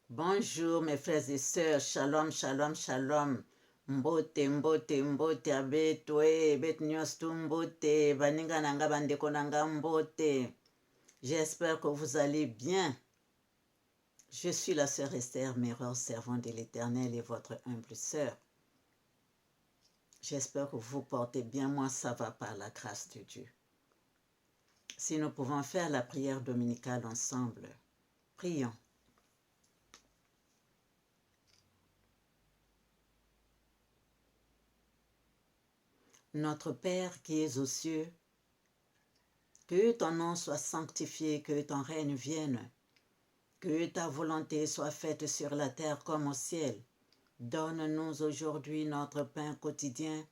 Bonjour mes frères et sœurs, shalom, shalom, shalom. Mbote, mbote, mbote, abetwe, betnyos tu mbote, baninga nanga bandeko nanga mbote. J'espère que vous allez bien. Je suis la sœur Esther, meilleure servante de l'Éternel et votre humble sœur. J'espère que vous portez bien, moi ça va par la grâce de Dieu. Si nous pouvons faire la prière dominicale ensemble, prions. Notre Père qui es aux cieux, que ton nom soit sanctifié, que ton règne vienne, que ta volonté soit faite sur la terre comme au ciel. Donne-nous aujourd'hui notre pain quotidien.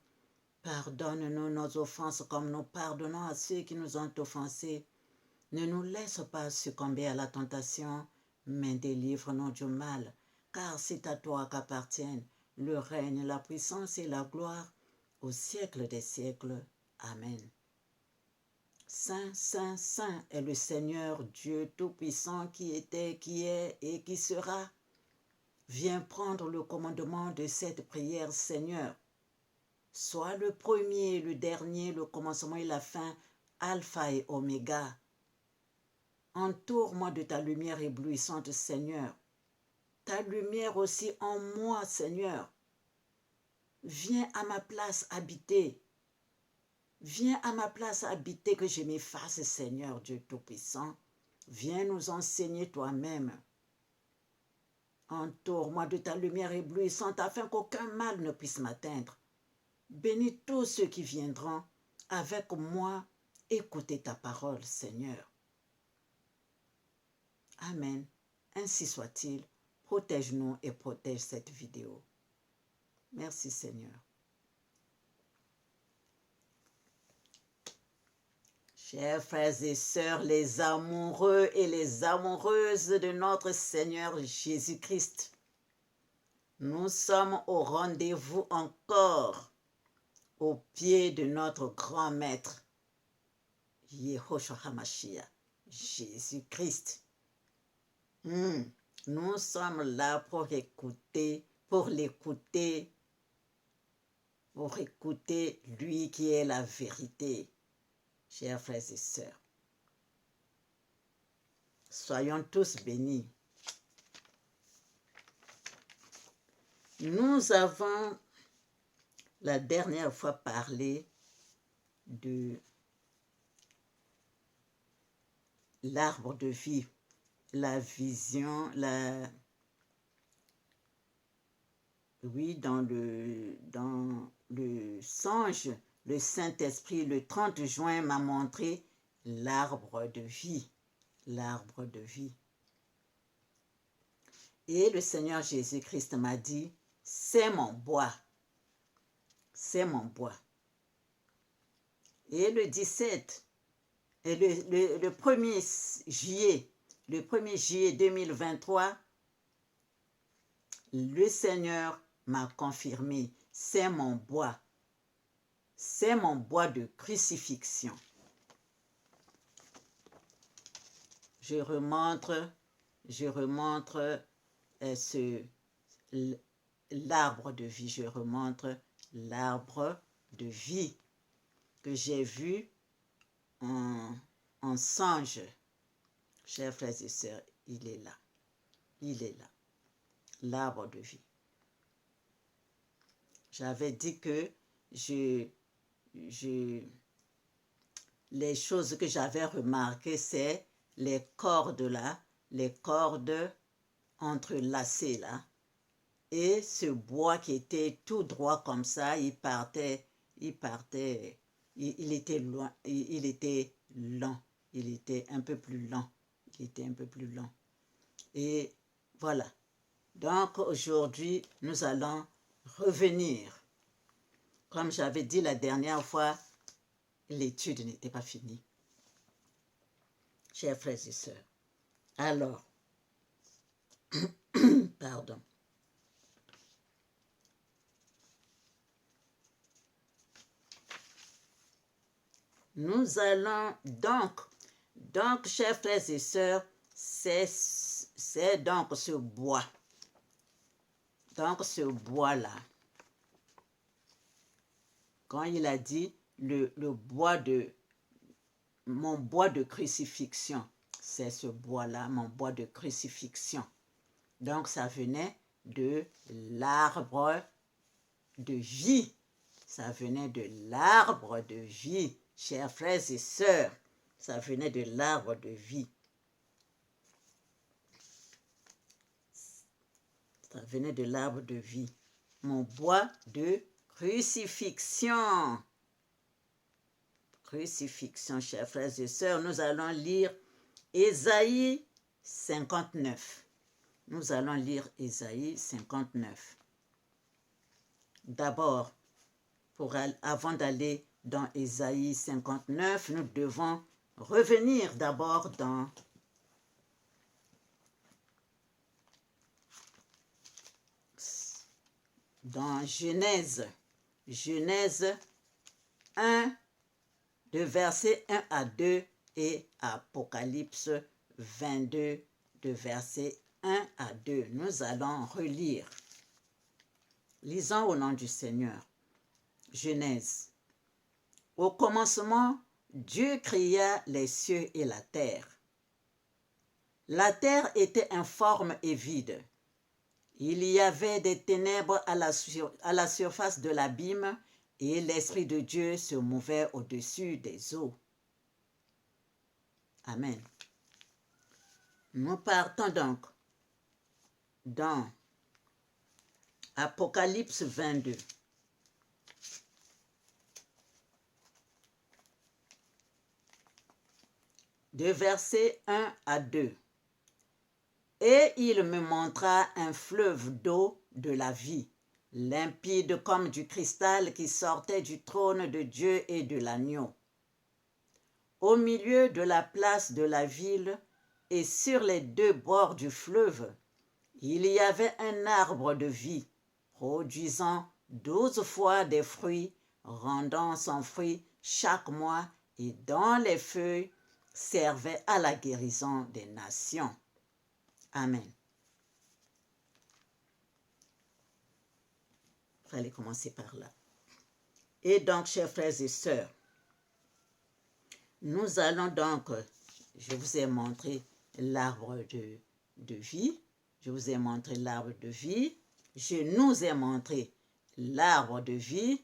Pardonne-nous nos offenses comme nous pardonnons à ceux qui nous ont offensés. Ne nous laisse pas succomber à la tentation, mais délivre-nous du mal, car c'est à toi qu'appartiennent le règne, la puissance et la gloire au siècle des siècles. Amen. Saint, Saint, Saint est le Seigneur Dieu Tout-Puissant qui était, qui est et qui sera. Viens prendre le commandement de cette prière, Seigneur. Sois le premier, le dernier, le commencement et la fin, Alpha et Oméga. Entoure-moi de ta lumière éblouissante, Seigneur. Ta lumière aussi en moi, Seigneur. Viens à ma place habiter. Viens à ma place habiter, que je m'efface, Seigneur Dieu Tout-Puissant. Viens nous enseigner toi-même. Entoure-moi de ta lumière éblouissante afin qu'aucun mal ne puisse m'atteindre. Bénis tous ceux qui viendront avec moi écouter ta parole, Seigneur. Amen. Ainsi soit-il. Protège-nous et protège cette vidéo. Merci, Seigneur. Chers frères et sœurs, les amoureux et les amoureuses de notre Seigneur Jésus-Christ, nous sommes au rendez-vous encore au pied de notre grand maître, Yehoshua HaMashiach, Jésus-Christ. Nous sommes là pour écouter lui qui est la vérité. Chers frères et sœurs, soyons tous bénis. Nous avons la dernière fois parlé de l'arbre de vie, la vision, dans le songe, le Saint-Esprit, le 30 juin, m'a montré l'arbre de vie, l'arbre de vie. Et le Seigneur Jésus-Christ m'a dit, c'est mon bois, c'est mon bois. Et le 17, et le 1er juillet, 2023, le Seigneur m'a confirmé, c'est mon bois de crucifixion. Je remontre l'arbre de vie, je remontre l'arbre de vie que j'ai vu en songe. Chers frères et sœurs, il est là, l'arbre de vie. J'avais dit que les choses que j'avais remarquées, c'est les cordes là, les cordes entrelacées là, et ce bois qui était tout droit comme ça, il était loin, il était lent, il était un peu plus lent, Et voilà. Donc aujourd'hui, nous allons revenir. Comme j'avais dit la dernière fois, l'étude n'était pas finie. Chers frères et sœurs. Alors, pardon. Nous allons donc, chers frères et sœurs, c'est c'est donc ce bois. Donc ce bois-là, quand il a dit le bois de mon bois de crucifixion, c'est ce bois-là, mon bois de crucifixion. Donc ça venait de l'arbre de vie. Ça venait de l'arbre de vie, chers frères et sœurs. Ça venait de l'arbre de vie. Ça venait de l'arbre de vie. Mon bois de crucifixion. Crucifixion, chers frères et sœurs. Nous allons lire Ésaïe 59. Nous allons lire Ésaïe 59. D'abord, avant d'aller dans Ésaïe 59, nous devons revenir d'abord dans Genèse. Genèse 1, de versets 1 à 2 et Apocalypse 22, de versets 1 à 2. Nous allons relire. Lisons au nom du Seigneur. Genèse. Au commencement, Dieu créa les cieux et la terre. La terre était informe et vide. Il y avait des ténèbres à la surface de l'abîme et l'Esprit de Dieu se mouvait au-dessus des eaux. Amen. Nous partons donc dans Apocalypse 22. De versets 1 à 2. Et il me montra un fleuve d'eau de la vie, limpide comme du cristal qui sortait du trône de Dieu et de l'agneau. Au milieu de la place de la ville et sur les deux bords du fleuve, il y avait un arbre de vie, produisant 12 fois des fruits, rendant son fruit chaque mois et dont les feuilles servaient à la guérison des nations. Amen. Il fallait commencer par là. Et donc, chers frères et sœurs, nous allons donc, je vous ai montré l'arbre de vie, je vous ai montré l'arbre de vie, je nous ai montré l'arbre de vie,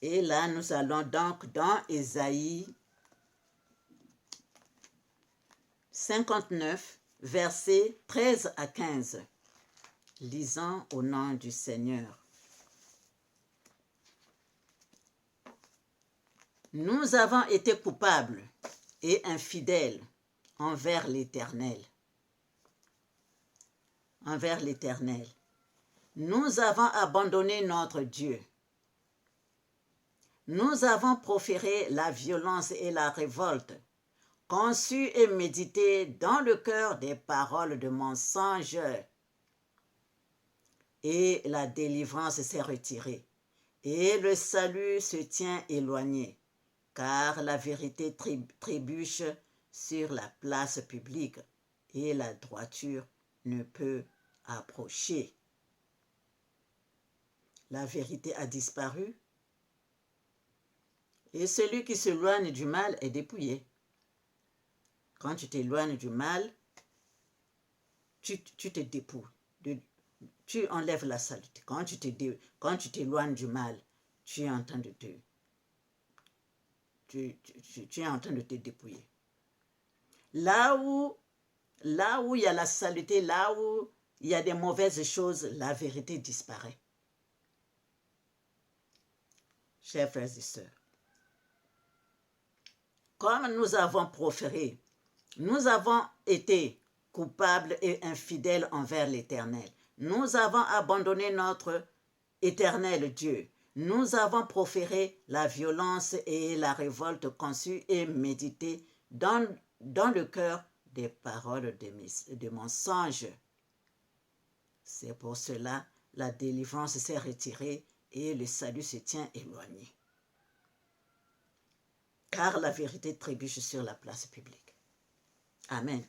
et là nous allons donc dans Ésaïe 59, versets 13 à 15. Lisons au nom du Seigneur. Nous avons été coupables et infidèles envers l'Éternel. Envers l'Éternel. Nous avons abandonné notre Dieu. Nous avons proféré la violence et la révolte, conçu et médité dans le cœur des paroles de mensonge. Et la délivrance s'est retirée, et le salut se tient éloigné, car la vérité trébuche sur la place publique, et la droiture ne peut approcher. La vérité a disparu, et celui qui s'éloigne du mal est dépouillé. Quand tu t'éloignes du mal, tu te dépouilles. Tu enlèves la saleté. Quand tu t'éloignes du mal, tu es en train de te dépouiller. Là où il y a la saleté, là où il y a des mauvaises choses, la vérité disparaît. Chers frères et sœurs, comme nous avons proféré, nous avons été coupables et infidèles envers l'Éternel. Nous avons abandonné notre éternel Dieu. Nous avons proféré la violence et la révolte conçue et méditée dans le cœur des paroles de mensonges. C'est pour cela la délivrance s'est retirée et le salut se tient éloigné. Car la vérité trébuche sur la place publique. Amen.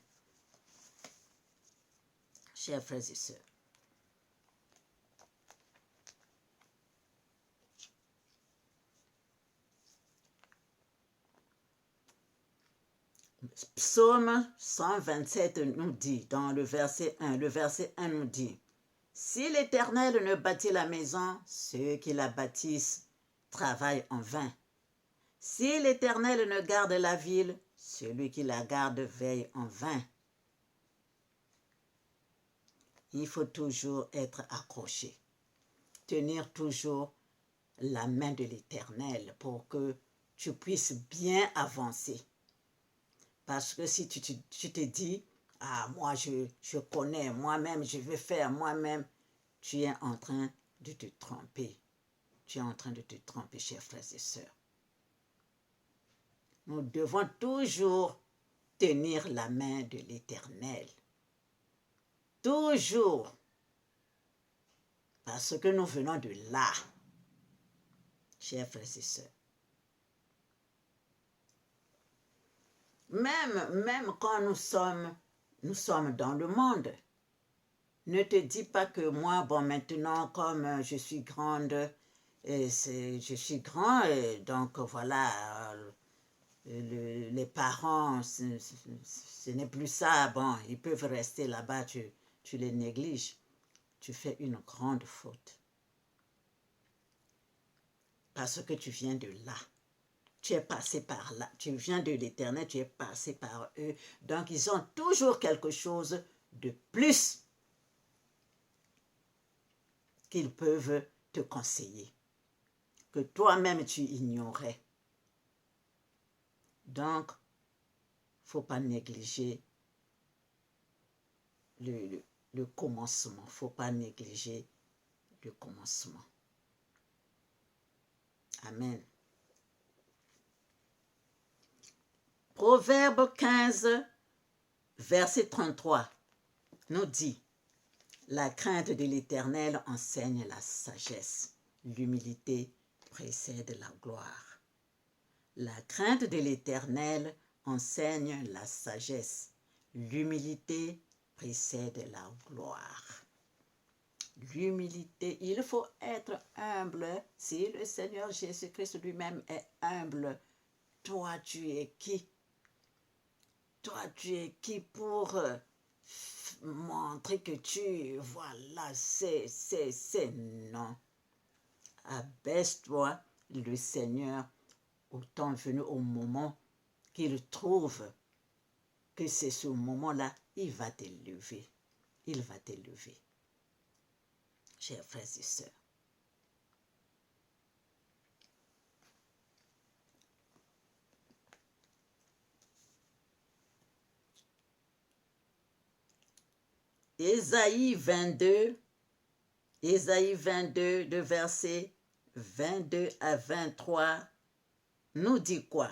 chers frères et sœurs. Psaume 127 nous dit, dans le verset 1 nous dit, « Si l'Éternel ne bâtit la maison, ceux qui la bâtissent travaillent en vain. Si l'Éternel ne garde la ville, celui qui la garde veille en vain. » Il faut toujours être accroché, tenir toujours la main de l'Éternel pour que tu puisses bien avancer. Parce que si tu te dis, « Ah, moi je connais, moi-même je vais faire, moi-même », tu es en train de te tromper. Tu es en train de te tromper, chers frères et sœurs. Nous devons toujours tenir la main de l'Éternel. Toujours. Parce que nous venons de là, chers frères et sœurs. Même quand nous sommes dans le monde, ne te dis pas que moi, bon, maintenant, comme je suis grande, je suis grand, et donc voilà, les parents, ce n'est plus ça, bon, ils peuvent rester là-bas, tu les négliges. Tu fais une grande faute. Parce que tu viens de là. Tu es passé par là. Tu viens de l'Éternel, tu es passé par eux. Donc, ils ont toujours quelque chose de plus qu'ils peuvent te conseiller, que toi-même tu ignorais. Donc, il ne faut pas négliger le commencement. Il ne faut pas négliger le commencement. Amen. Proverbe 15, verset 33, nous dit, « La crainte de l'Éternel enseigne la sagesse. L'humilité précède la gloire. » La crainte de l'Éternel enseigne la sagesse. L'humilité précède la gloire. L'humilité, il faut être humble. Si le Seigneur Jésus-Christ lui-même est humble, toi tu es qui? Toi tu es qui pour montrer que voilà, c'est non. Abaisse-toi, le Seigneur, au temps venu, au moment qu'il trouve que c'est ce moment-là, il va t'élever. Il va t'élever. Chers frères et sœurs. Ésaïe 22, de versets 22 à 23, nous dit quoi?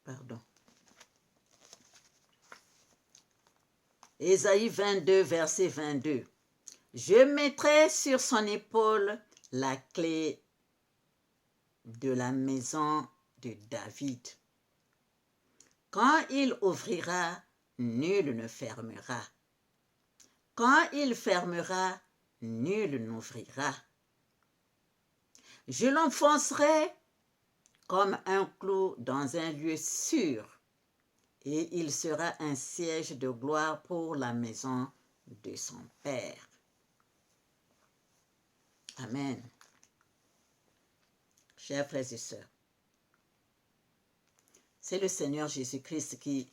Pardon. Ésaïe 22, verset 22. « Je mettrai sur son épaule la clé de la maison de David. Quand il ouvrira, nul ne fermera. Quand il fermera, nul n'ouvrira. Je l'enfoncerai comme un clou dans un lieu sûr, et il sera un siège de gloire pour la maison de son Père. » Amen. Chers frères et sœurs, c'est le Seigneur Jésus-Christ qui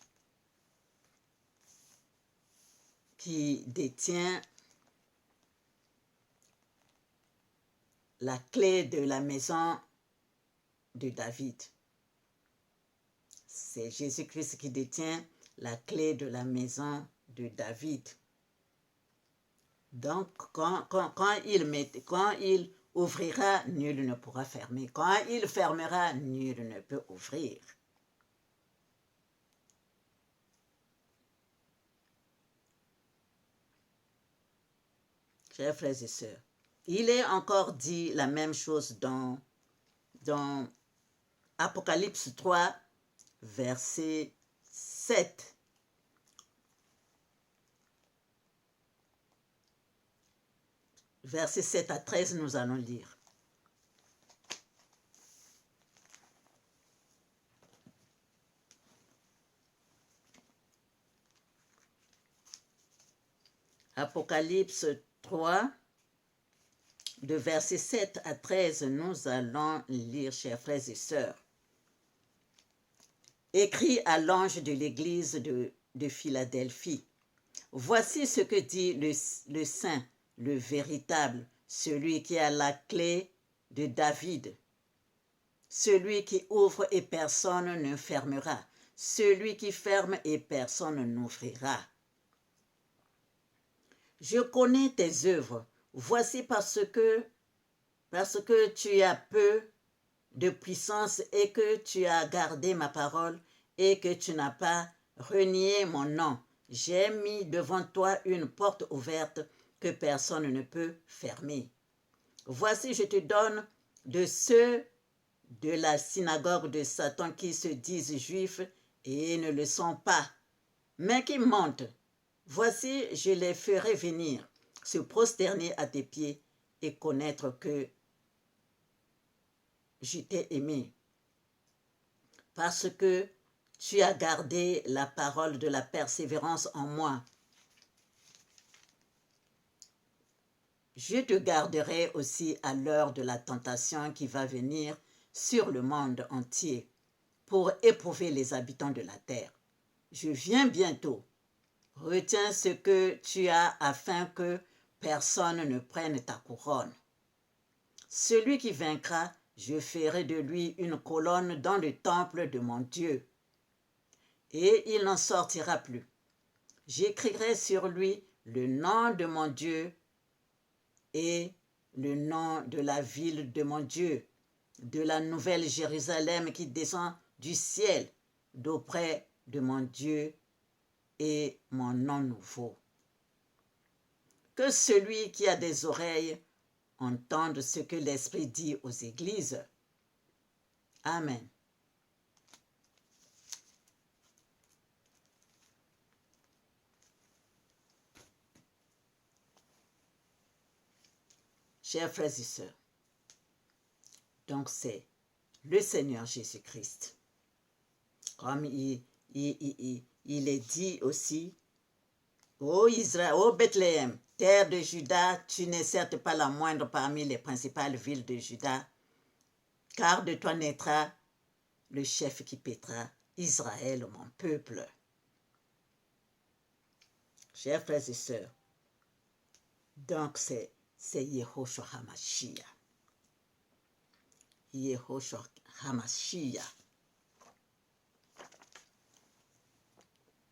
détient la clé de la maison de David. C'est Jésus-Christ qui détient la clé de la maison de David. Donc, quand il ouvrira, nul ne pourra fermer. Quand il fermera, nul ne peut ouvrir. chers frères et sœurs. Il est encore dit la même chose dans Apocalypse 3, verset 7. Versets 7 à 13, nous allons lire. Apocalypse 3, de versets 7 à 13, nous allons lire, chers frères et sœurs. Écrit à l'ange de l'église de Philadelphie. Voici ce que dit le saint, le véritable, celui qui a la clé de David, celui qui ouvre et personne ne fermera, celui qui ferme et personne n'ouvrira. Je connais tes œuvres. Voici parce que tu as peu de puissance et que tu as gardé ma parole et que tu n'as pas renié mon nom. J'ai mis devant toi une porte ouverte que personne ne peut fermer. Voici, je te donne de ceux de la synagogue de Satan qui se disent juifs et ne le sont pas, mais qui mentent. Voici, je les ferai venir, se prosterner à tes pieds et connaître que je t'ai aimé. Parce que tu as gardé la parole de la persévérance en moi. Je te garderai aussi à l'heure de la tentation qui va venir sur le monde entier pour éprouver les habitants de la terre. Je viens bientôt. Retiens ce que tu as afin que personne ne prenne ta couronne. Celui qui vaincra, je ferai de lui une colonne dans le temple de mon Dieu, et il n'en sortira plus. J'écrirai sur lui le nom de mon Dieu et le nom de la ville de mon Dieu, de la nouvelle Jérusalem qui descend du ciel, d'auprès de mon Dieu et mon nom nouveau. Que celui qui a des oreilles entende ce que l'Esprit dit aux églises. Amen. Chers frères et sœurs, donc c'est le Seigneur Jésus-Christ. Comme il est dit aussi, ô Israël, ô Bethléem, terre de Juda, tu n'es certes pas la moindre parmi les principales villes de Juda, car de toi naîtra le chef qui paîtra Israël, mon peuple. Chers frères et sœurs, donc c'est Yehoshua HaMashiach. Yehoshua HaMashiach.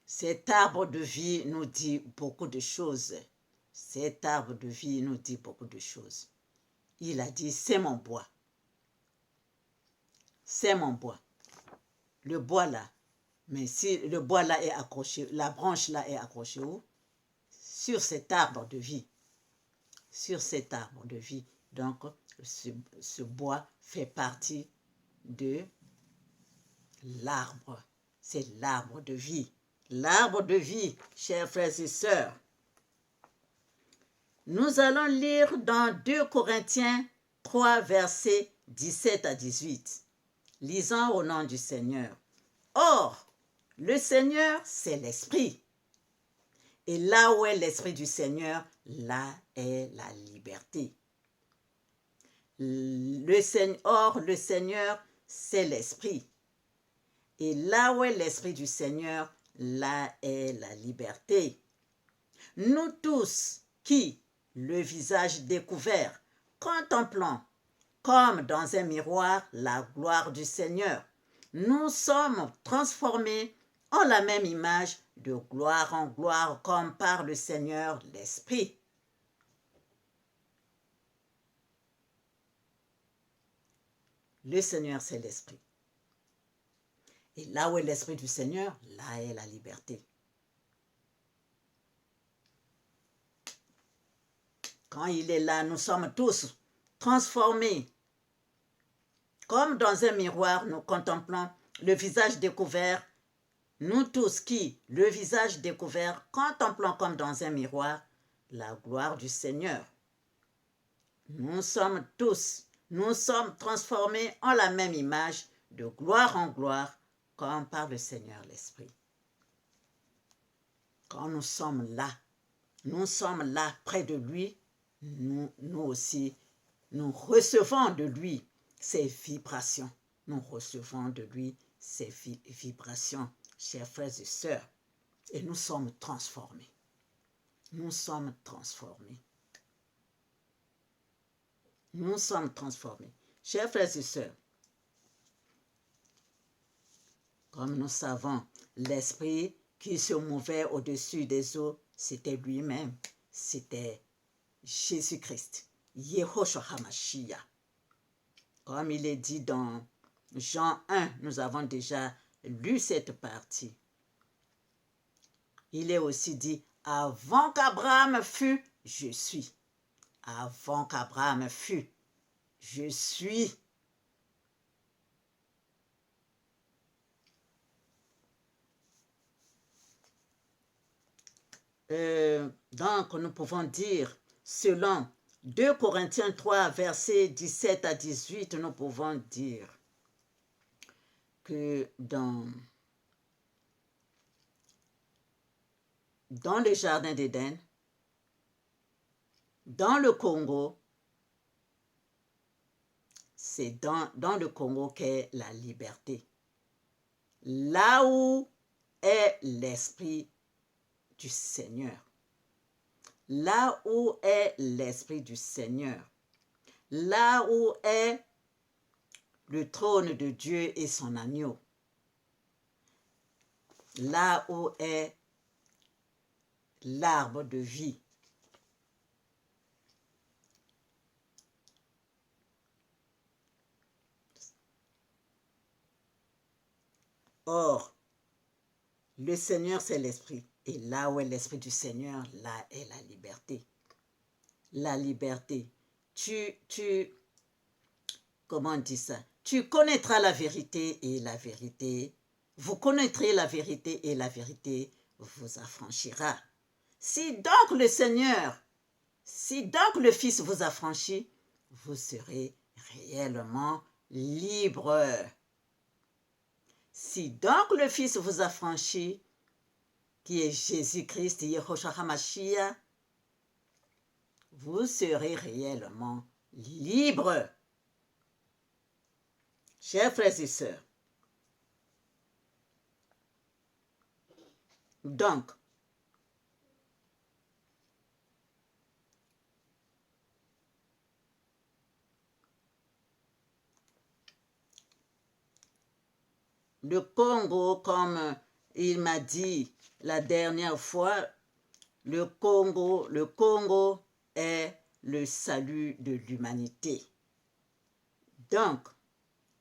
Cet arbre de vie nous dit beaucoup de choses. Cet arbre de vie nous dit beaucoup de choses. Il a dit, c'est mon bois. C'est mon bois. Le bois là. Mais si le bois là est accroché, la branche là est accrochée où? Sur cet arbre de vie. Sur cet arbre de vie. Donc, ce bois fait partie de l'arbre. C'est l'arbre de vie. L'arbre de vie, chers frères et sœurs. Nous allons lire dans 2 Corinthiens 3, versets 17 à 18. Lisons au nom du Seigneur. Or, le Seigneur, c'est l'Esprit. Et là où est l'Esprit du Seigneur, là est la liberté. Or, le Seigneur, c'est l'Esprit. Et là où est l'Esprit du Seigneur, là est la liberté. Nous tous qui, le visage découvert, contemplons comme dans un miroir la gloire du Seigneur, nous sommes transformés en la même image de gloire en gloire comme par le Seigneur l'Esprit. Le Seigneur, c'est l'Esprit. Et là où est l'Esprit du Seigneur, là est la liberté. Quand il est là, nous sommes tous transformés. Comme dans un miroir, nous contemplons le visage découvert. Nous tous qui, le visage découvert, contemplons comme dans un miroir la gloire du Seigneur. Nous sommes transformés en la même image, de gloire en gloire, comme par le Seigneur l'Esprit. Quand nous sommes là près de lui, nous aussi, nous recevons de lui ces vibrations. Nous recevons de lui ces vibrations, chers frères et sœurs, et nous sommes transformés. Nous sommes transformés. Nous sommes transformés. Chers frères et sœurs, comme nous savons, l'Esprit qui se mouvait au-dessus des eaux, c'était lui-même. C'était Jésus-Christ, Yehoshua HaMashiach. Comme il est dit dans Jean 1, nous avons déjà lu cette partie. Il est aussi dit, avant qu'Abraham fût, je suis. Avant qu'Abraham fût, je suis. Donc, nous pouvons dire, selon 2 Corinthiens 3, versets 17 à 18, nous pouvons dire que dans le jardin d'Éden, dans le Congo, c'est dans le Congo qu'est la liberté. Là où est l'Esprit du Seigneur. Là où est l'Esprit du Seigneur. Là où est le trône de Dieu et son agneau. Là où est l'arbre de vie. Or, le Seigneur, c'est l'Esprit. Et là où est l'Esprit du Seigneur, là est la liberté. La liberté. Comment on dit ça? Tu connaîtras la vérité et la vérité. Vous connaîtrez la vérité et la vérité vous affranchira. Si donc le Fils vous affranchit, vous serez réellement libre. Si donc le Fils vous affranchit, qui est Jésus-Christ, Yehoshua HaMashiach, vous serez réellement libre. Chers frères et sœurs, donc, le Congo, comme il m'a dit la dernière fois, le Congo est le salut de l'humanité. Donc,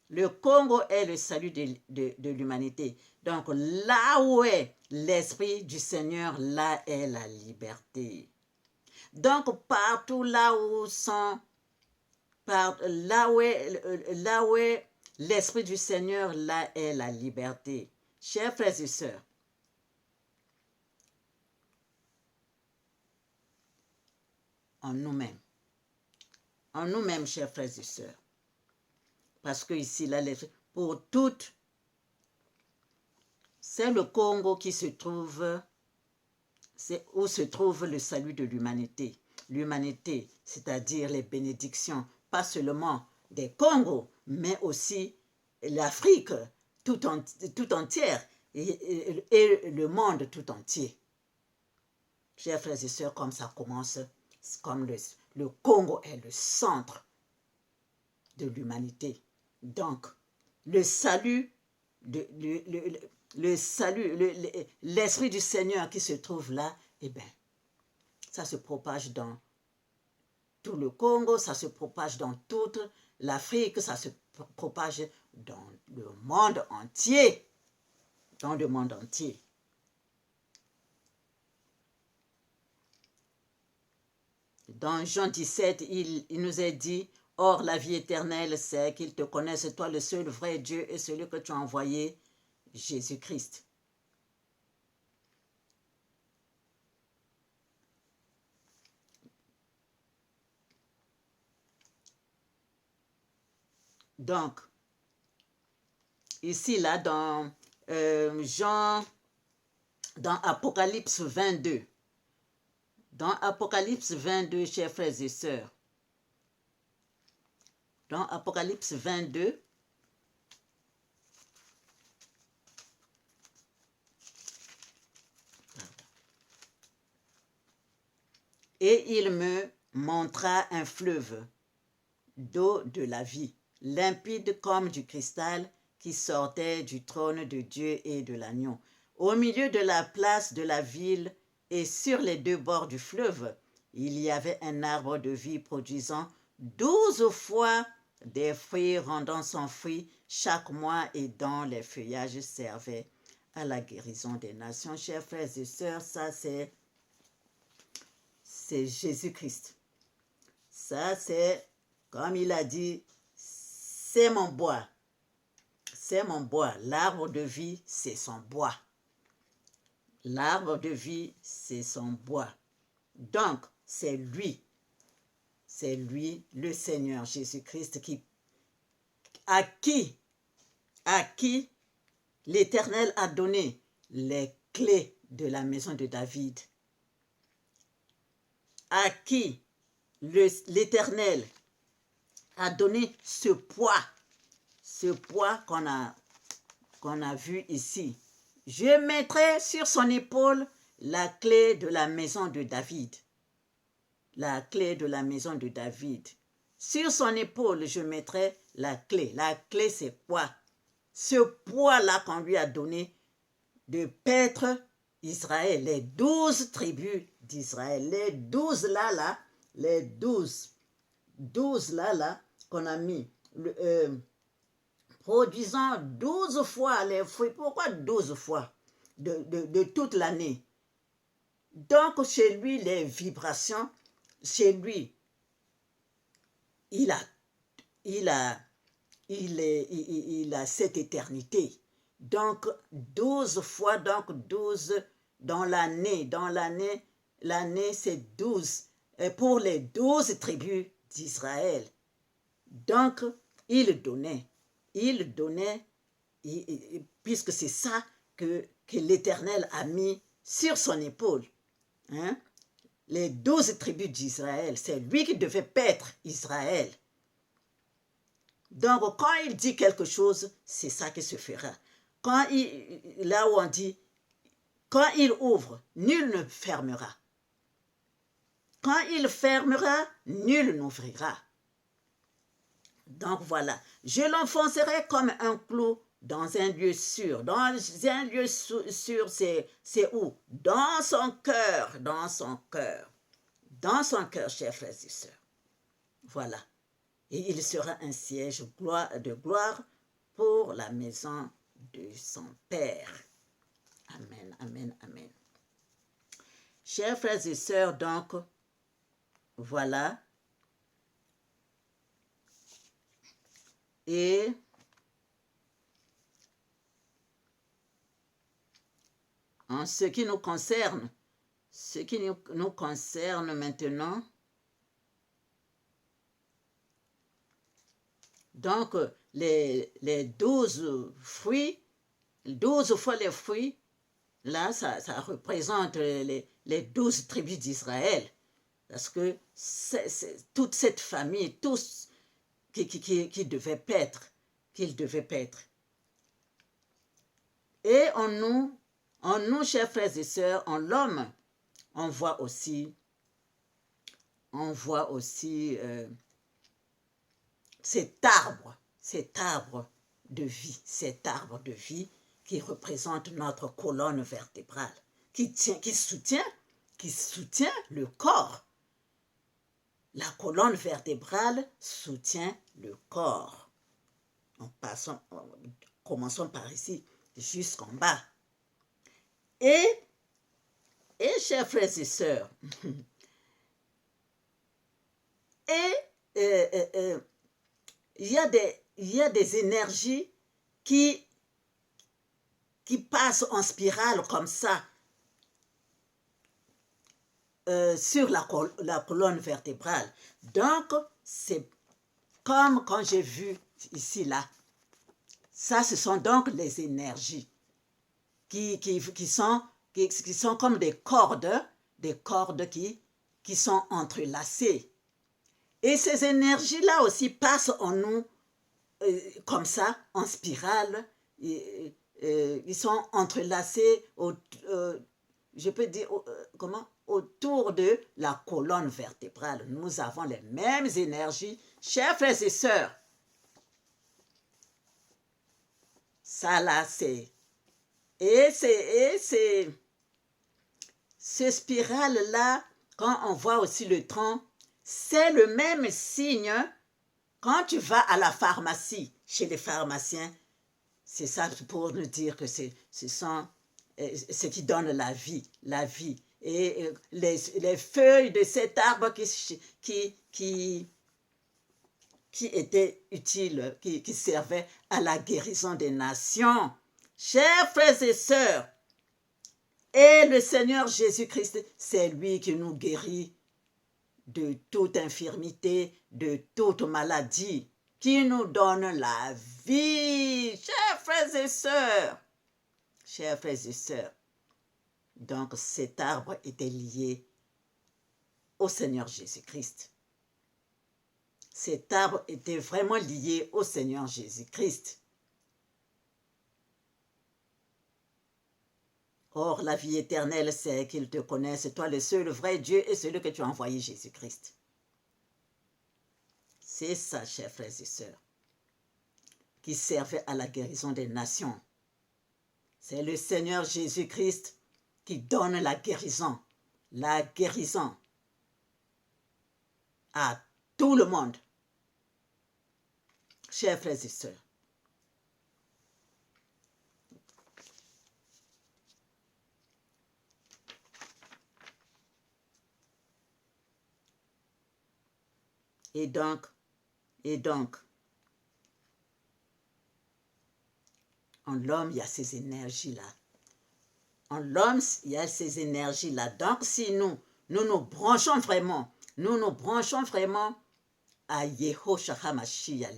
le Congo est le salut de l'humanité. Donc, là où est l'Esprit du Seigneur, là est la liberté. Donc, partout là où est l'Esprit du Seigneur, là est la liberté. Chers frères et sœurs, en nous-mêmes, chers frères et sœurs, parce que ici, là, pour toutes, c'est le Congo qui se trouve, c'est où se trouve le salut de l'humanité. L'humanité, c'est-à-dire les bénédictions, pas seulement des Congos, mais aussi l'Afrique tout entière et le monde tout entier. Chers frères et sœurs, comme ça commence, comme le Congo est le centre de l'humanité. Donc, le salut, l'Esprit du Seigneur qui se trouve là, eh bien, ça se propage dans tout le Congo, ça se propage dans toute l'Afrique, ça se propage dans le monde entier. Dans le monde entier. Dans Jean 17, il nous est dit, « Or, la vie éternelle, c'est qu'ils te connaissent, toi le seul vrai Dieu et celui que tu as envoyé, Jésus-Christ. » Donc, ici, là, dans dans Apocalypse 22, chers frères et sœurs, dans Apocalypse 22, et il me montra un fleuve d'eau de la vie, limpide comme du cristal, qui sortait du trône de Dieu et de l'agneau. Au milieu de la place de la ville et sur les deux bords du fleuve, il y avait un arbre de vie produisant 12 fois des fruits, rendant son fruit chaque mois, et dont les feuillages servaient à la guérison des nations. Chers frères et sœurs, ça c'est Jésus-Christ. Ça c'est, comme il a dit, c'est mon bois. C'est mon bois. L'arbre de vie, c'est son bois. L'arbre de vie, c'est son bois. Donc, c'est lui, le Seigneur Jésus-Christ, à qui l'Éternel a donné les clés de la maison de David. À qui l'Éternel a donné ce poids qu'on a vu ici. Je mettrai sur son épaule la clé de la maison de David. La clé de la maison de David. Sur son épaule, je mettrai la clé. La clé, c'est quoi? Ce poids-là qu'on lui a donné de paître Israël, les 12 tribus d'Israël, les 12 là, les 12 là qu'on a mis, produisant 12 fois les fruits. Pourquoi 12 fois de toute l'année? Donc, chez lui, les vibrations, chez lui, il a cette éternité. Donc, 12 fois, donc 12 dans l'année. L'année, c'est 12 pour les 12 tribus d'Israël. Donc, il donnait, puisque c'est ça que l'Éternel a mis sur son épaule. Hein? Les 12 tribus d'Israël, c'est lui qui devait paître Israël. Donc, quand il dit quelque chose, c'est ça qui se fera. Là où on dit, quand il ouvre, nul ne fermera. Quand il fermera, nul n'ouvrira. Donc voilà, je l'enfoncerai comme un clou dans un lieu sûr. Dans un lieu sûr, c'est où? Dans son cœur, dans son cœur. Dans son cœur, chers frères et sœurs. Voilà. Et il sera un siège de gloire pour la maison de son Père. Amen, amen, amen. Chers frères et sœurs, donc, voilà. Et en ce qui nous concerne, maintenant, donc les 12 fruits, 12 fois les fruits, là, ça représente les 12 tribus d'Israël. Parce que c'est toute cette famille, tous qui devaient paître, qu'ils devaient paître. Et en nous, chers frères et sœurs, en l'homme, on voit aussi cet arbre de vie, qui représente notre colonne vertébrale, qui soutient le corps. La colonne vertébrale soutient le corps. Commençons par ici, jusqu'en bas. Et chers frères et sœurs, Et il y a des énergies qui passent en spirale comme ça sur la colonne vertébrale. Donc, c'est comme quand j'ai vu ici, là. Ça, ce sont donc les énergies qui sont comme des cordes qui sont entrelacées. Et ces énergies-là aussi passent en nous comme ça, en spirale. Ils sont entrelacés, je peux dire, autour de la colonne vertébrale. Nous avons les mêmes énergies, chers frères et sœurs. Ça là, c'est... Et ce spirale-là, quand on voit aussi le tronc, c'est le même signe quand tu vas à la pharmacie, chez les pharmaciens. C'est ça pour nous dire que ce sont ce qui donne la vie, la vie. Et les feuilles de cet arbre qui étaient utiles, qui servaient à la guérison des nations. Chers frères et sœurs, et le Seigneur Jésus-Christ, c'est lui qui nous guérit de toute infirmité, de toute maladie, qui nous donne la vie. Chers frères et sœurs, chers frères et sœurs, donc cet arbre était lié au Seigneur Jésus-Christ. Cet arbre était vraiment lié au Seigneur Jésus-Christ. Or, la vie éternelle, c'est qu'ils te connaissent, toi le seul vrai Dieu et celui que tu as envoyé, Jésus-Christ. C'est ça, chers frères et sœurs, qui servait à la guérison des nations. C'est le Seigneur Jésus-Christ qui donne la guérison à tout le monde. Chers frères et sœurs, et donc, en l'homme, il y a ces énergies-là. En l'homme, il y a ces énergies-là. Donc, si nous nous branchons vraiment, à Yehoshua HaMashiach,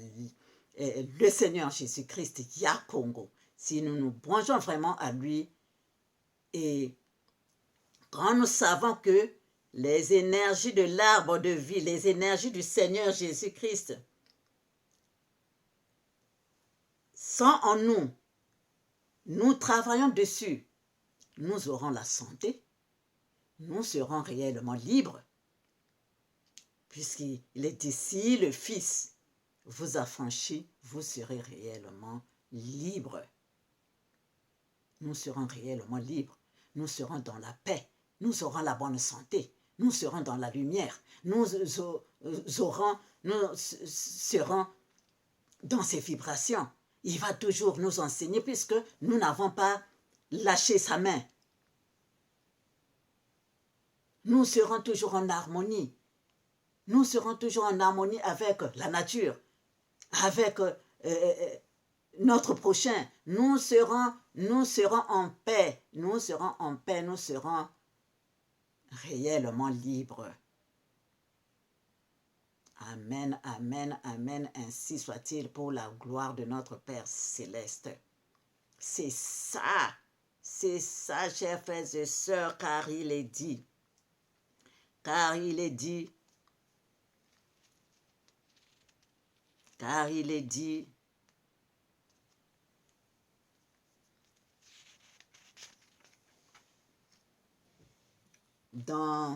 le Seigneur Jésus-Christ, Yakongo, si nous nous branchons vraiment à lui, et quand nous savons que les énergies de l'arbre de vie, les énergies du Seigneur Jésus-Christ sont en nous, nous travaillons dessus, nous aurons la santé, nous serons réellement libres, puisqu'il est ici, le Fils vous a franchi, vous serez réellement libres. Nous serons réellement libres, nous serons dans la paix, nous aurons la bonne santé, nous serons dans la lumière, nous serons dans ces vibrations. Il va toujours nous enseigner puisque nous n'avons pas lâché sa main. Nous serons toujours en harmonie. Nous serons toujours en harmonie avec la nature, avec notre prochain. Nous serons en paix. Nous serons en paix. Nous serons réellement libres. Amen, amen, amen. Ainsi soit-il pour la gloire de notre Père céleste. C'est ça, chers frères et sœurs, car il est dit, dans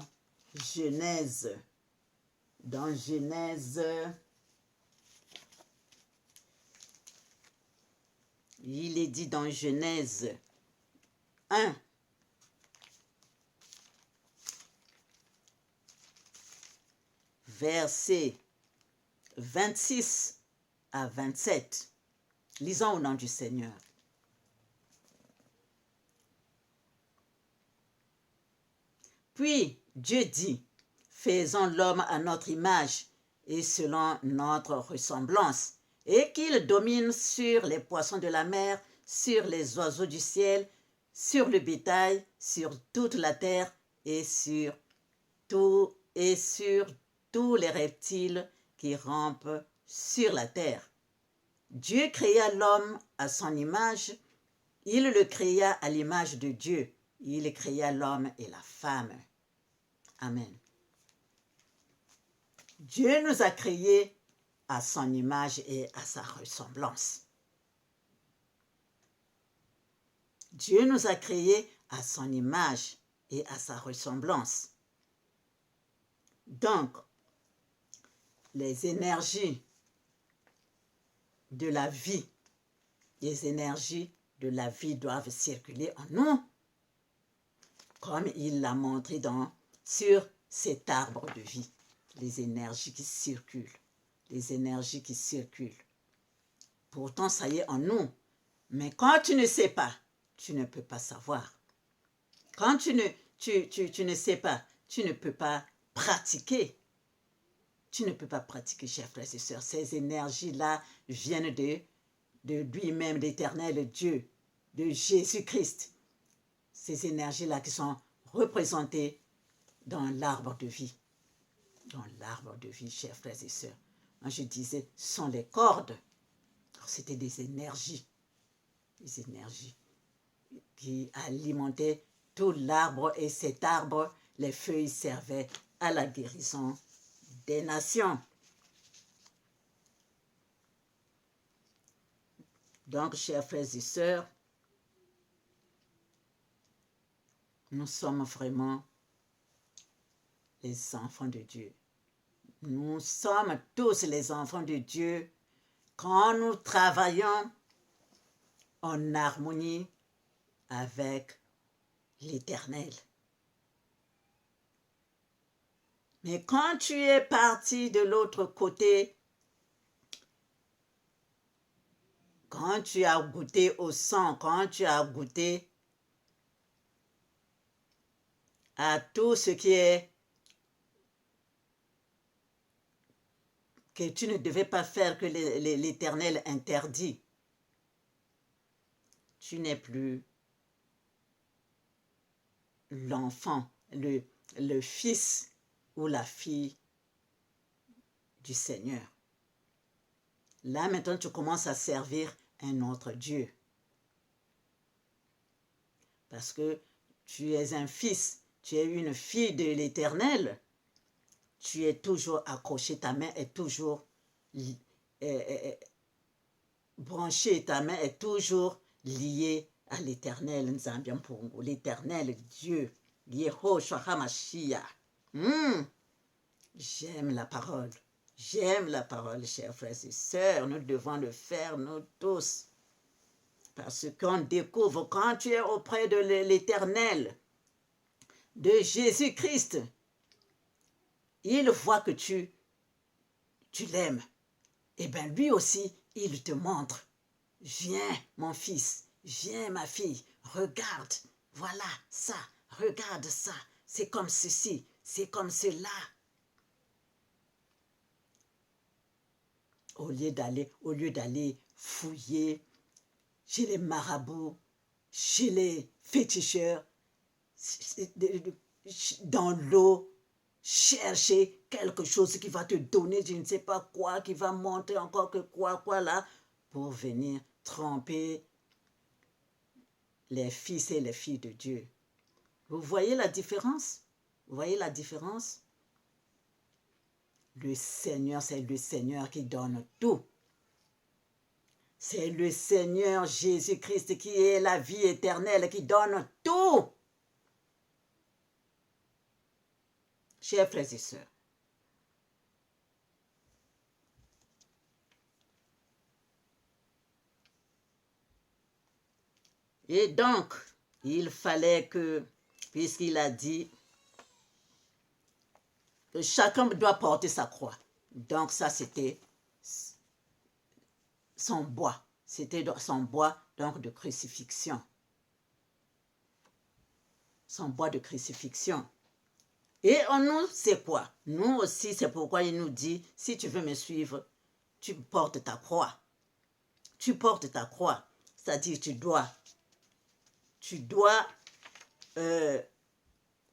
Genèse, il est dit dans Genèse 1, versets 26 à 27. Lisons au nom du Seigneur. Puis Dieu dit, faisons l'homme à notre image et selon notre ressemblance, et qu'il domine sur les poissons de la mer, sur les oiseaux du ciel, sur le bétail, sur toute la terre et sur tous les reptiles qui rampent sur la terre. Dieu créa l'homme à son image, il le créa à l'image de Dieu, il créa l'homme et la femme. Amen. Dieu nous a créés à son image et à sa ressemblance. Dieu nous a créés à son image et à sa ressemblance. Donc, les énergies de la vie, doivent circuler en nous, comme il l'a montré sur cet arbre de vie. Les énergies qui circulent. Pourtant, ça y est en nous. Mais quand tu ne sais pas, tu ne peux pas savoir. Quand tu ne sais pas, tu ne peux pas pratiquer. Tu ne peux pas pratiquer, chers frères et sœurs. Ces énergies-là viennent de lui-même, l'Éternel Dieu, de Jésus-Christ. Ces énergies-là qui sont représentées dans l'arbre de vie. Dans l'arbre de vie, chers frères et sœurs. Moi, je disais, ce sont les cordes. C'était des énergies qui alimentaient tout l'arbre, et cet arbre, les feuilles servaient à la guérison des nations. Donc, chers frères et sœurs, nous sommes vraiment les enfants de Dieu. Nous sommes tous les enfants de Dieu quand nous travaillons en harmonie avec l'Éternel. Mais quand tu es parti de l'autre côté, quand tu as goûté au sang, quand tu as goûté à tout ce qui est que tu ne devais pas faire, que l'Éternel interdit, tu n'es plus l'enfant, le fils ou la fille du Seigneur. Là, maintenant, tu commences à servir un autre Dieu. Parce que tu es un fils, tu es une fille de l'Éternel. Tu es toujours accroché, ta main est toujours branchée, ta main est toujours liée à l'Éternel, l'Éternel Dieu, Yehoshua HaMashiach. J'aime la parole, chers frères et sœurs, nous devons le faire, nous tous. Parce qu'on découvre, quand tu es auprès de l'Éternel, de Jésus-Christ, il voit que tu l'aimes. Et bien lui aussi, il te montre. Viens, mon fils, viens, ma fille, regarde, voilà ça, regarde ça, c'est comme ceci, c'est comme cela. Au lieu d'aller fouiller chez les marabouts, chez les féticheurs, dans l'eau, chercher quelque chose qui va te donner, je ne sais pas quoi, qui va monter encore que quoi là, pour venir tromper les fils et les filles de Dieu. Vous voyez la différence? Vous voyez la différence? Le Seigneur, c'est le Seigneur qui donne tout. C'est le Seigneur Jésus-Christ qui est la vie éternelle, qui donne tout. Chers frères et sœurs, et donc, il fallait que, puisqu'il a dit que chacun doit porter sa croix, donc ça c'était son bois, donc de crucifixion. Son bois de crucifixion. Et en nous, c'est quoi? Nous aussi, c'est pourquoi il nous dit, si tu veux me suivre, tu portes ta croix. Tu portes ta croix. C'est-à-dire, tu dois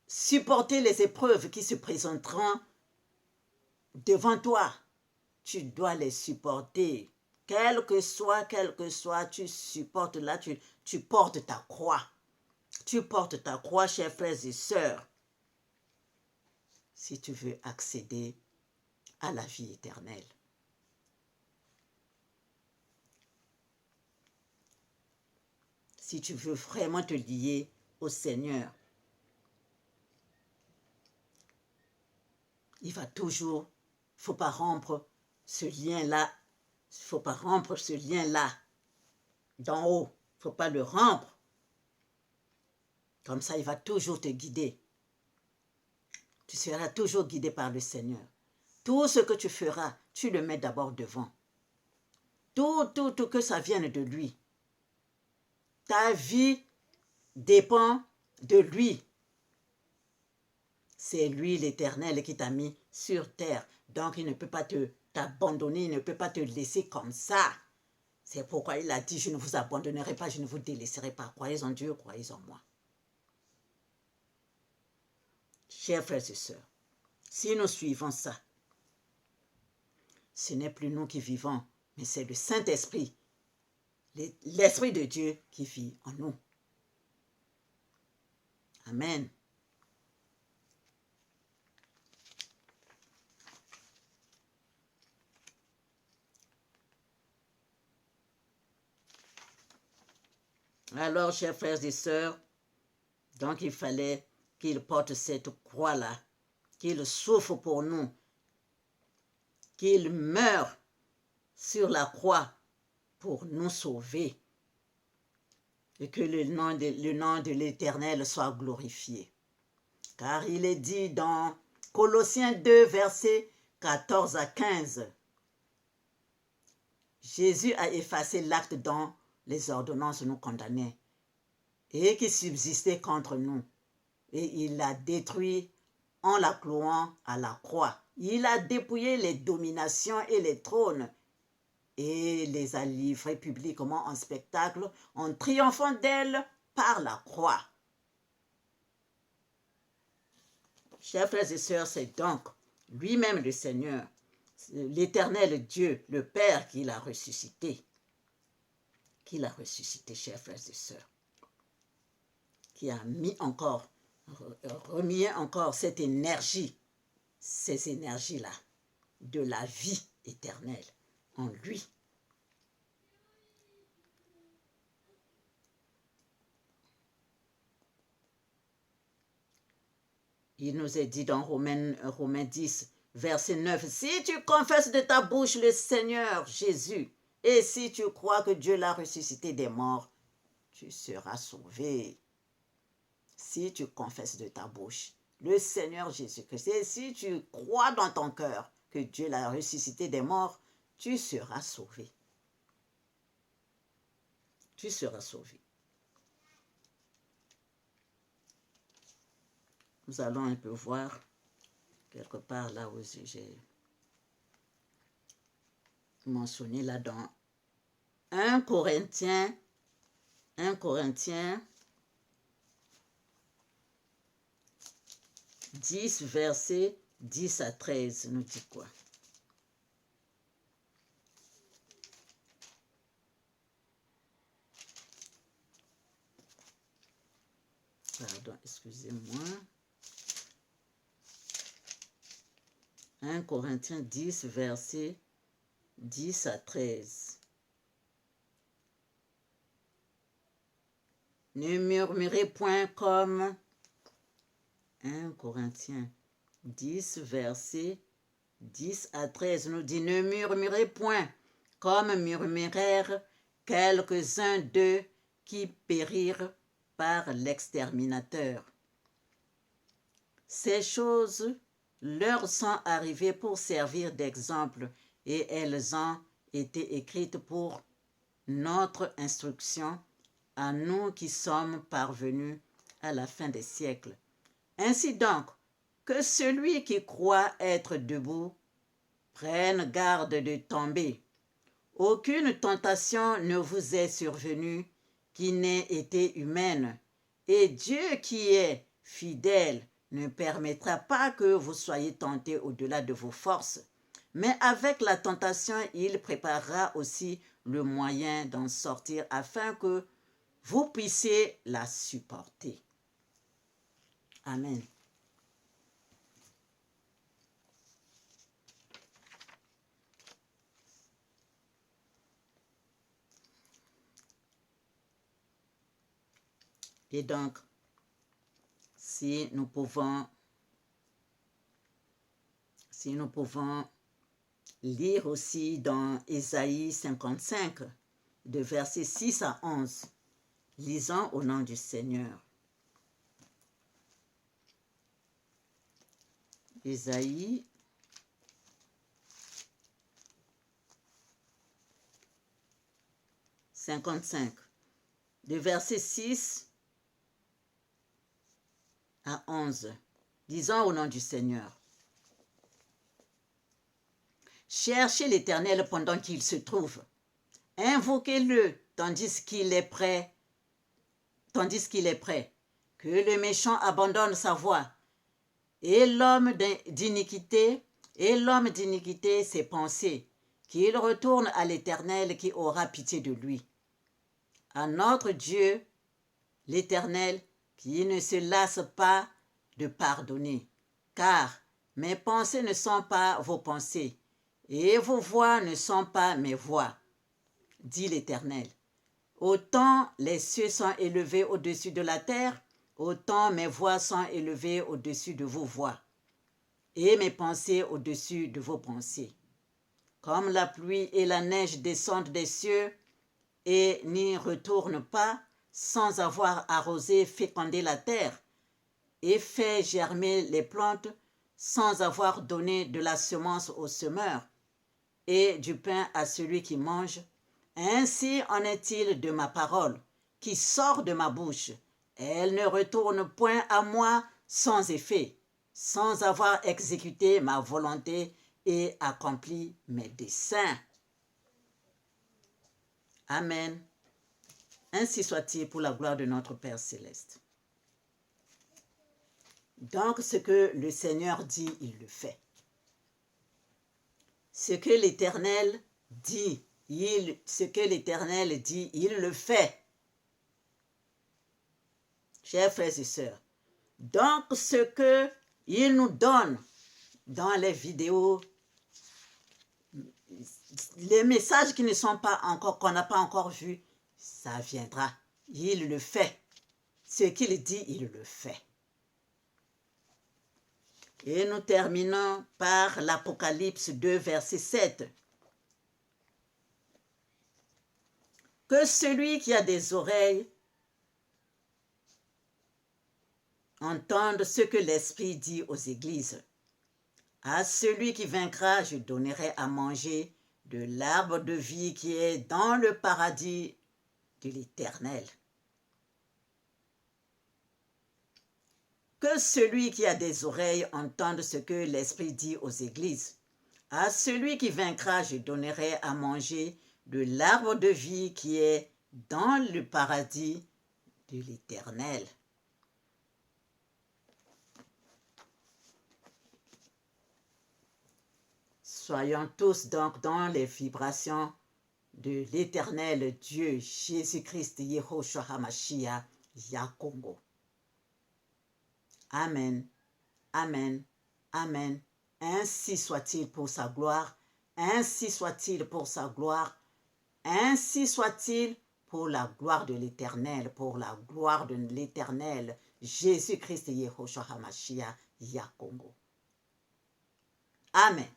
supporter les épreuves qui se présenteront devant toi. Tu dois les supporter. Quel que soit, tu supportes là, tu portes ta croix. Tu portes ta croix, chers frères et sœurs, si tu veux accéder à la vie éternelle. Si tu veux vraiment te lier au Seigneur, il va toujours, il ne faut pas rompre ce lien-là, il ne faut pas rompre ce lien-là d'en haut, il ne faut pas le rompre. Comme ça, il va toujours te guider. Tu seras toujours guidé par le Seigneur. Tout ce que tu feras, tu le mets d'abord devant. Tout que ça vienne de lui. Ta vie dépend de lui. C'est lui l'Éternel qui t'a mis sur terre. Donc il ne peut pas t'abandonner, il ne peut pas te laisser comme ça. C'est pourquoi il a dit, je ne vous abandonnerai pas, je ne vous délaisserai pas. Croyez en Dieu, croyez en moi. Chers frères et sœurs, si nous suivons ça, ce n'est plus nous qui vivons, mais c'est le Saint-Esprit, l'Esprit de Dieu qui vit en nous. Amen. Alors, chers frères et sœurs, donc il fallait qu'il porte cette croix-là, qu'il souffre pour nous, qu'il meure sur la croix pour nous sauver et que le nom de l'Éternel soit glorifié. Car il est dit dans Colossiens 2, versets 14 à 15, Jésus a effacé l'acte dont les ordonnances nous condamnaient et qui subsistait contre nous. Et il l'a détruit en la clouant à la croix. Il a dépouillé les dominations et les trônes et les a livrés publiquement en spectacle en triomphant d'elles par la croix. Chers frères et sœurs, c'est donc lui-même le Seigneur, l'Éternel Dieu, le Père qui l'a ressuscité. Qui l'a ressuscité, chers frères et sœurs. Qui a remis encore cette énergie, ces énergies-là, de la vie éternelle en lui. Il nous est dit dans Romains 10, verset 9, « Si tu confesses de ta bouche le Seigneur Jésus, et si tu crois que Dieu l'a ressuscité des morts, tu seras sauvé. » Si tu confesses de ta bouche le Seigneur Jésus-Christ, et si tu crois dans ton cœur que Dieu l'a ressuscité des morts, tu seras sauvé. Tu seras sauvé. Nous allons un peu voir quelque part là où j'ai mentionné là dans 1 Corinthiens 10, versets 10 à 13, nous dit quoi? Pardon, excusez-moi. 1 Corinthiens 10, versets 10 à 13. Ne murmurez point comme 1 Corinthiens 10, versets 10 à 13 nous dit, ne murmurez point comme murmurèrent quelques-uns d'eux qui périrent par l'exterminateur. Ces choses leur sont arrivées pour servir d'exemple et elles ont été écrites pour notre instruction à nous qui sommes parvenus à la fin des siècles. Ainsi donc, Que celui qui croit être debout prenne garde de tomber. Aucune tentation ne vous est survenue qui n'ait été humaine, et Dieu qui est fidèle ne permettra pas que vous soyez tentés au-delà de vos forces. Mais avec la tentation, il préparera aussi le moyen d'en sortir afin que vous puissiez la supporter. Amen. Et donc, si nous pouvons lire aussi dans Ésaïe 55, de versets 6 à 11, lisons au nom du Seigneur. Ésaïe 55, de versets 6 à 11. Lisons au nom du Seigneur. Cherchez l'Éternel pendant qu'il se trouve. Invoquez-le tandis qu'il est prêt. Que le méchant abandonne sa voie. Et l'homme d'iniquité ses pensées, qu'il retourne à l'Éternel qui aura pitié de lui. À notre Dieu, l'Éternel, qui ne se lasse pas de pardonner. Car mes pensées ne sont pas vos pensées, et vos voix ne sont pas mes voix, dit l'Éternel. Autant les cieux sont élevés au-dessus de la terre, autant mes voix sont élevées au-dessus de vos voix, et mes pensées au-dessus de vos pensées. Comme la pluie et la neige descendent des cieux et n'y retournent pas, sans avoir arrosé, fécondé la terre, et fait germer les plantes, sans avoir donné de la semence au semeur, et du pain à celui qui mange, ainsi en est-il de ma parole, qui sort de ma bouche. Elle ne retourne point à moi sans effet, sans avoir exécuté ma volonté et accompli mes desseins. Amen. Ainsi soit-il pour la gloire de notre Père céleste. Donc, ce que le Seigneur dit, il le fait. Ce que l'Éternel dit, il le fait. Chers frères et sœurs, donc ce qu'il nous donne dans les vidéos, les messages qui ne sont pas encore, qu'on n'a pas encore vus, ça viendra. Il le fait. Ce qu'il dit, il le fait. Et nous terminons par l'Apocalypse 2, verset 7. Que celui qui a des oreilles entende ce que l'Esprit dit aux églises. À celui qui vaincra, je donnerai à manger de l'arbre de vie qui est dans le paradis de l'Éternel. Que celui qui a des oreilles entende ce que l'Esprit dit aux églises. À celui qui vaincra, je donnerai à manger de l'arbre de vie qui est dans le paradis de l'Éternel. Soyons tous donc dans les vibrations de l'Éternel Dieu, Jésus-Christ, Yehoshua HaMashiach, Yakongo. Amen, amen, amen. Ainsi soit-il pour sa gloire, ainsi soit-il pour sa gloire, ainsi soit-il pour la gloire de l'Éternel, pour la gloire de l'Éternel, Jésus-Christ, Yehoshua HaMashiach, Yakongo. Amen.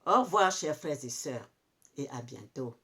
Au revoir, chers frères et sœurs, et à bientôt.